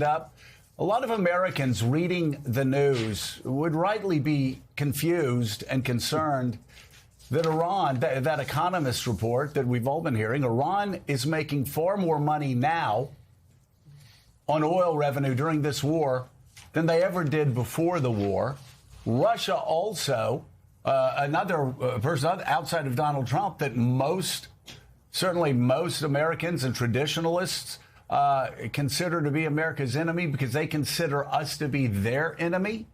up. A lot of Americans reading the news would rightly be confused and concerned that Iran, that Economist report that we've all been hearing, Iran is making far more money now on oil revenue during this war than they ever did before the war. Russia also, another person outside of Donald Trump that certainly most Americans and traditionalists consider to be America's enemy because they consider us to be their enemy.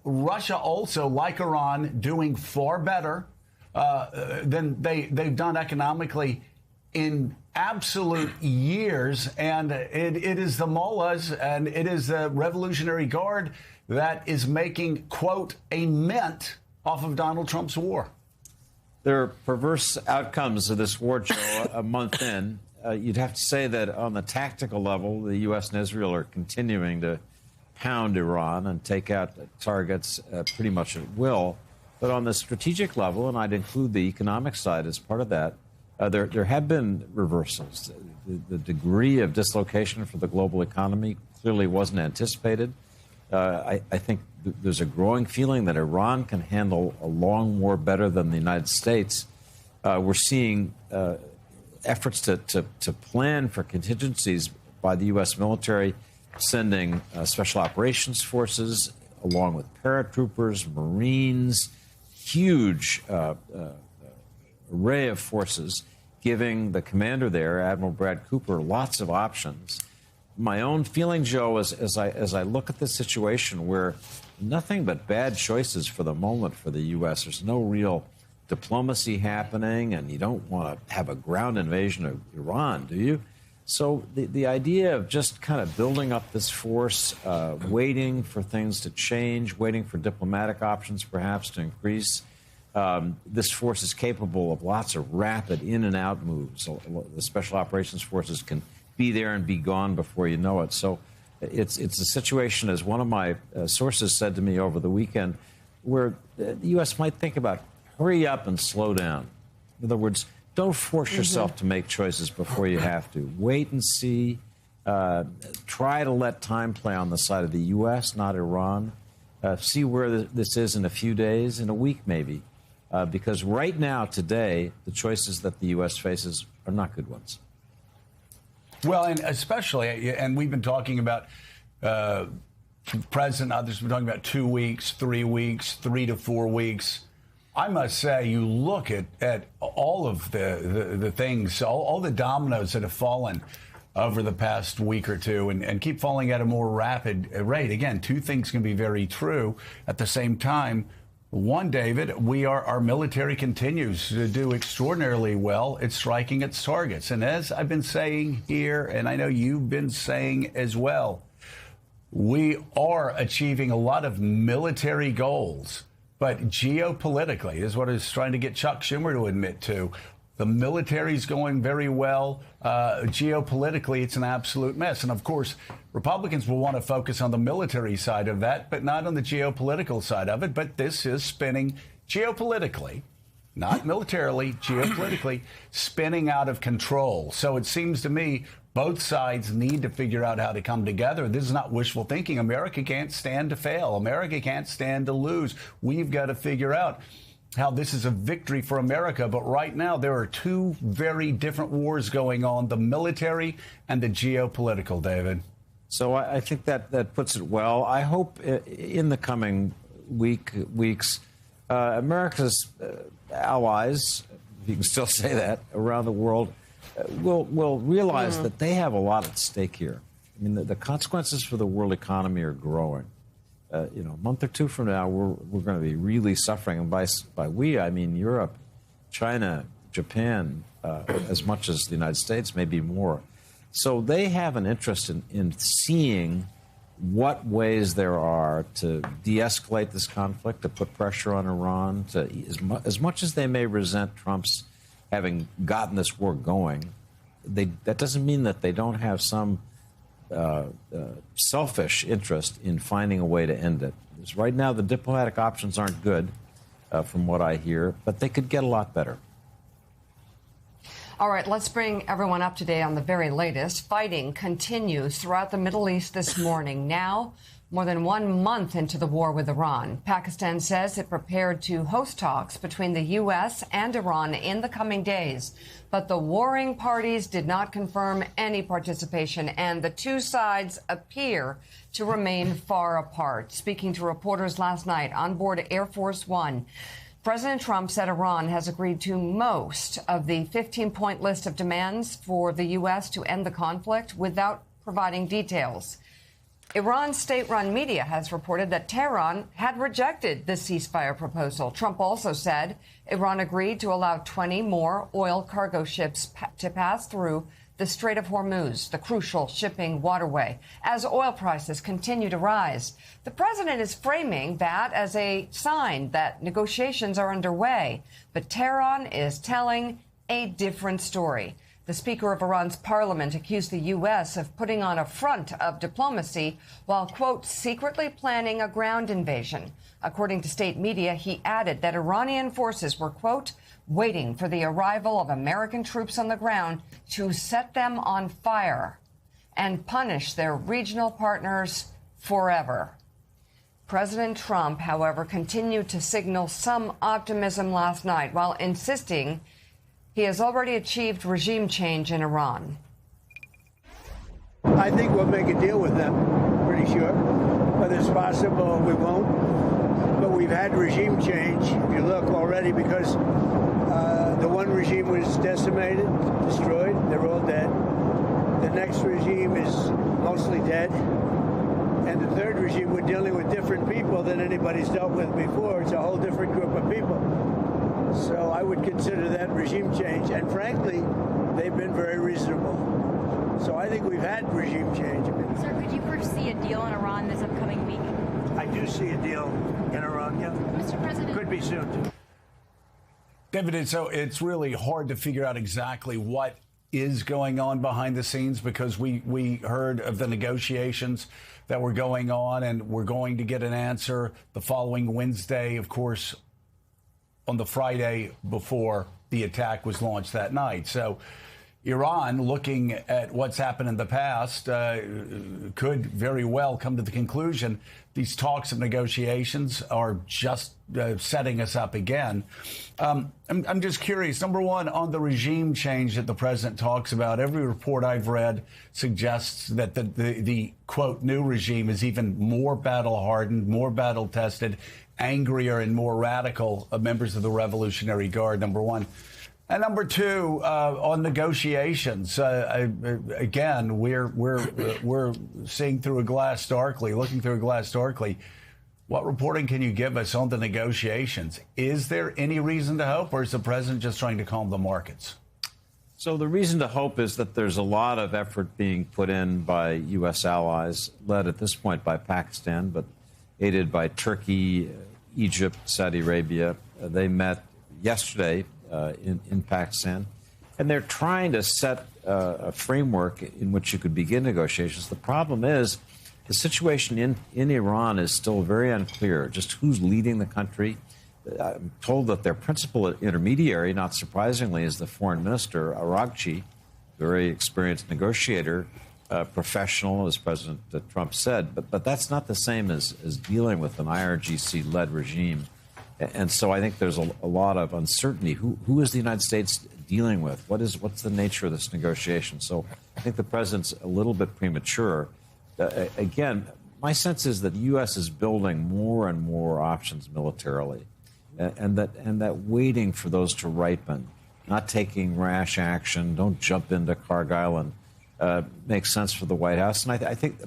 Russia also, like Iran, doing far better than they've done economically in absolute years. And it is the mullahs and it is the Revolutionary Guard that is making, quote, a mint off of Donald Trump's war. There are perverse outcomes of this war, Joe, a month in. You'd have to say that on the tactical level, the U.S. and Israel are continuing to pound Iran and take out targets pretty much at will. But on the strategic level, and I'd include the economic side as part of that, there have been reversals. The degree of dislocation for the global economy clearly wasn't anticipated. I think there's a growing feeling that Iran can handle a long war better than the United States. We're seeing efforts to plan for contingencies by the U.S. military, sending special operations forces along with paratroopers, Marines, huge array of forces, giving the commander there, Admiral Brad Cooper, lots of options. My own feeling, Joe, as I look at this situation where nothing but bad choices for the moment for the U.S., there's no real diplomacy happening, and you don't want to have a ground invasion of Iran, do you? So the idea of just kind of building up this force, waiting for things to change, waiting for diplomatic options perhaps to increase, this force is capable of lots of rapid in and out moves. So the special operations forces can be there and be gone before you know it. So it's a situation, as one of my sources said to me over the weekend, where the U.S. might think about hurry up and slow down. In other words, don't force yourself to make choices before you have to. Wait and see. Try to let time play on the side of the U.S., not Iran. See where this is in a few days, in a week maybe. Because right now, today, the choices that the U.S. faces are not good ones. Well, and especially, and we've been talking about President, others have been talking about 2 weeks, 3 weeks, 3 to 4 weeks. I must say, you look at all of the things, all the dominoes that have fallen over the past week or two and keep falling at a more rapid rate. Again, two things can be very true at the same time. One, David, our military continues to do extraordinarily well at striking its targets. And as I've been saying here, and I know you've been saying as well, we are achieving a lot of military goals. But geopolitically is what I was trying to get Chuck Schumer to admit to. The military's going very well. Geopolitically, it's an absolute mess. And of course, Republicans will want to focus on the military side of that, but not on the geopolitical side of it. But this is spinning geopolitically, not militarily, geopolitically, spinning out of control. So it seems to me both sides need to figure out how to come together. This is not wishful thinking. America can't stand to fail. America can't stand to lose. We've got to figure out how this is a victory for America. But right now, there are two very different wars going on, the military and the geopolitical, David. So I think that puts it well. I hope in the coming weeks, America's allies, if you can still say that, around the world, will realize that they have a lot at stake here. I mean, the consequences for the world economy are growing. A month or two from now, we're going to be really suffering. And by we, I mean Europe, China, Japan, as much as the United States, maybe more. So they have an interest in seeing what ways there are to de-escalate this conflict, to put pressure on Iran, to as much as they may resent Trump's having gotten this war going, that doesn't mean that they don't have some selfish interest in finding a way to end it. Because right now, the diplomatic options aren't good, from what I hear, but they could get a lot better. All right, let's bring everyone up to date on the very latest. Fighting continues throughout the Middle East this morning. Now, more than 1 month into the war with Iran, Pakistan says it prepared to host talks between the U.S. and Iran in the coming days. But the warring parties did not confirm any participation, and the two sides appear to remain far apart. Speaking to reporters last night on board Air Force One, President Trump said Iran has agreed to most of the 15-point list of demands for the U.S. to end the conflict without providing details. Iran's state-run media has reported that Tehran had rejected the ceasefire proposal. Trump also said Iran agreed to allow 20 more oil cargo ships to pass through the Strait of Hormuz, the crucial shipping waterway, as oil prices continue to rise. The president is framing that as a sign that negotiations are underway, but Tehran is telling a different story. The Speaker of Iran's parliament accused the U.S. of putting on a front of diplomacy while, quote, secretly planning a ground invasion. According to state media, he added that Iranian forces were, quote, waiting for the arrival of American troops on the ground to set them on fire and punish their regional partners forever. President Trump, however, continued to signal some optimism last night while insisting he has already achieved regime change in Iran. I think we'll make a deal with them, pretty sure. Whether it's possible, we won't. But we've had regime change, if you look already, because the one regime was decimated, destroyed. They're all dead. The next regime is mostly dead. And the third regime, we're dealing with different people than anybody's dealt with before. It's a whole different group of people. So I would consider that regime change. And frankly, they've been very reasonable. So I think we've had regime change. Sir, could you foresee a deal in Iran this upcoming week? I do see a deal in Iran, yeah. Mr. President. Could be soon. David, so it's really hard to figure out exactly what is going on behind the scenes because we heard of the negotiations that were going on and we're going to get an answer the following Wednesday, of course, on the Friday before the attack was launched that night. So Iran, looking at what's happened in the past, could very well come to the conclusion these talks and negotiations are just setting us up again. I'm just curious, number one, on the regime change that the president talks about, every report I've read suggests that the quote, new regime is even more battle-hardened, more battle-tested, angrier and more radical members of the Revolutionary Guard, number one. And number two, on negotiations, again, we're seeing through a glass darkly, looking through a glass darkly. What reporting can you give us on the negotiations? Is there any reason to hope, or is the president just trying to calm the markets? So the reason to hope is that there's a lot of effort being put in by U.S. allies, led at this point by Pakistan, but aided by Turkey, Egypt, Saudi Arabia. They met yesterday in Pakistan, and they're trying to set a framework in which you could begin negotiations. The problem is the situation in Iran is still very unclear, just who's leading the country. I'm told that their principal intermediary, not surprisingly, is the foreign minister, Araghchi, very experienced negotiator, professional, as President Trump said. But that's not the same as dealing with an IRGC-led regime. And so I think there's a lot of uncertainty. Who is the United States dealing with? What's the nature of this negotiation? So I think the president's a little bit premature. Again, my sense is that the U.S. is building more and more options militarily, and that waiting for those to ripen, not taking rash action, don't jump into Cargill, and makes sense for the White House. And I think,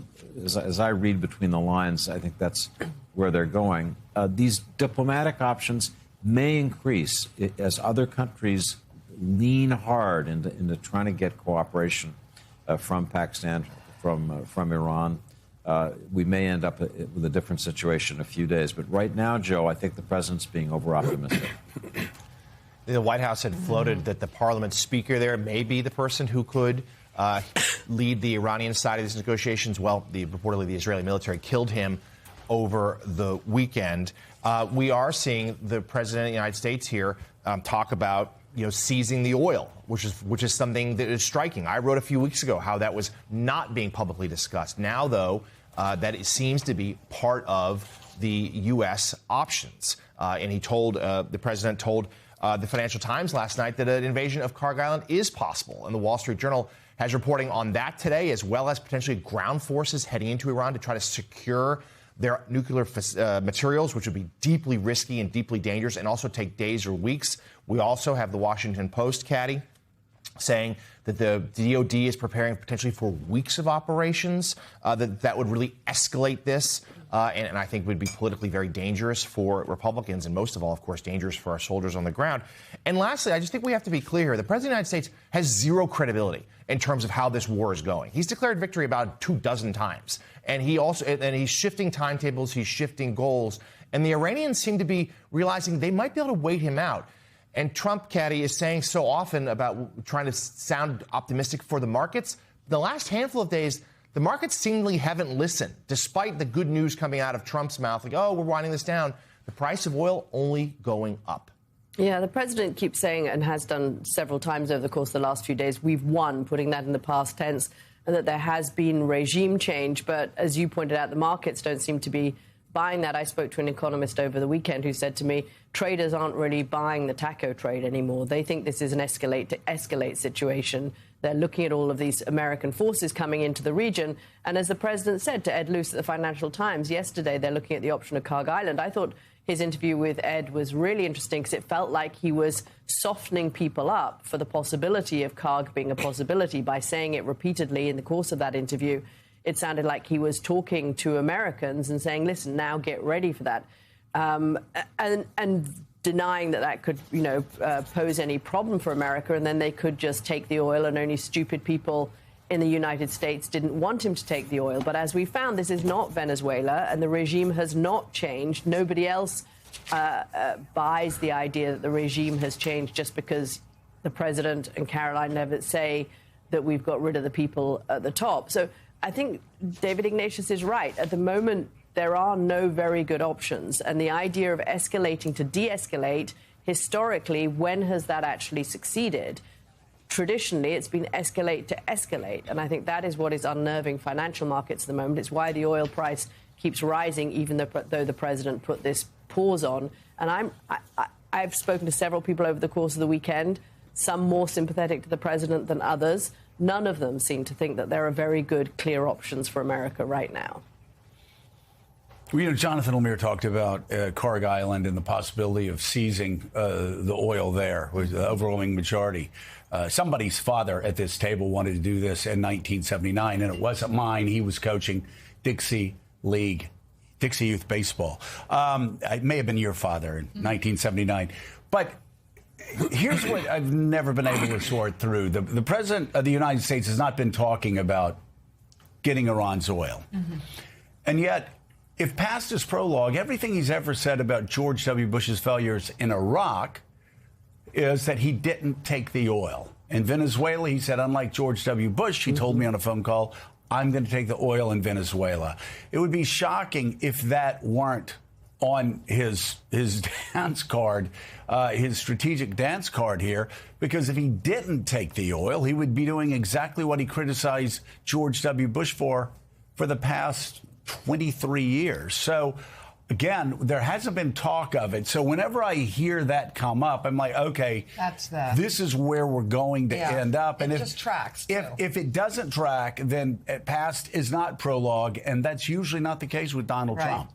as I read between the lines, I think that's where they're going. These diplomatic options may increase as other countries lean hard into trying to get cooperation from Pakistan, from Iran. We may end up with a different situation in a few days. But right now, Joe, I think the president's being over-optimistic. The White House had floated that the parliament speaker there may be the person who could lead the Iranian side of these negotiations. Well, reportedly the Israeli military killed him over the weekend. We are seeing the president of the United States here talk about seizing the oil, which is something that is striking. I wrote a few weeks ago how that was not being publicly discussed. Now, though, that it seems to be part of the U.S. options. And the president told the Financial Times last night that an invasion of Kharg Island is possible. And the Wall Street Journal has reporting on that today, as well as potentially ground forces heading into Iran to try to secure their nuclear materials, which would be deeply risky and deeply dangerous and also take days or weeks. We also have the Washington Post, Caddy, saying that the DOD is preparing potentially for weeks of operations, that would really escalate this, and I think would be politically very dangerous for Republicans, and most of all, of course, dangerous for our soldiers on the ground. And lastly, I just think we have to be clear here. The President of the United States has zero credibility in terms of how this war is going. He's declared victory about 24 times, and he's shifting timetables, he's shifting goals, and the Iranians seem to be realizing they might be able to wait him out. And Trump, Caddy, is saying so often about trying to sound optimistic for the markets. The last handful of days, the markets seemingly haven't listened, despite the good news coming out of Trump's mouth, like, oh, we're winding this down. The price of oil only going up. Yeah, the president keeps saying, and has done several times over the course of the last few days, we've won, putting that in the past tense, and that there has been regime change. But as you pointed out, the markets don't seem to be buying that. I spoke to an economist over the weekend who said to me, traders aren't really buying the taco trade anymore. They think this is an escalate situation. They're looking at all of these American forces coming into the region. And as the president said to Ed Luce at the Financial Times yesterday, they're looking at the option of Kharg Island. I thought his interview with Ed was really interesting because it felt like he was softening people up for the possibility of Kharg being a possibility by saying it repeatedly in the course of that interview. It sounded like he was talking to Americans and saying, listen, now get ready for that. And denying that could, pose any problem for America, and then they could just take the oil, and only stupid people in the United States didn't want him to take the oil. But as we found, this is not Venezuela, and the regime has not changed. Nobody else buys the idea that the regime has changed just because the president and Caroline Leavitt say that we've got rid of the people at the top. So I think David Ignatius is right. At the moment, there are no very good options. And the idea of escalating to de-escalate, historically, when has that actually succeeded? Traditionally, it's been escalate to escalate. And I think that is what is unnerving financial markets at the moment. It's why the oil price keeps rising, even though the president put this pause on. And I've spoken to several people over the course of the weekend, some more sympathetic to the president than others. None of them seem to think that there are very good, clear options for America right now. Well, Jonathan Lemire talked about Kharg Island and the possibility of seizing the oil there, with the overwhelming majority. Somebody's father at this table wanted to do this in 1979, and it wasn't mine. He was coaching Dixie Youth Baseball. It may have been your father in 1979. But here's what I've never been able to sort through. The president of the United States has not been talking about getting Iran's oil. Mm-hmm. And yet, if past is prologue, everything he's ever said about George W. Bush's failures in Iraq is that he didn't take the oil. In Venezuela, he said, unlike George W. Bush, he told me on a phone call, I'm going to take the oil in Venezuela. It would be shocking if that weren't on his dance card, his strategic dance card here, because if he didn't take the oil, he would be doing exactly what he criticized George W. Bush for the past 23 years. So, again, there hasn't been talk of it. So whenever I hear that come up, I'm like, okay, this is where we're going to end up. And it just tracks. If it doesn't track, then past is not prologue, and that's usually not the case with Donald Trump.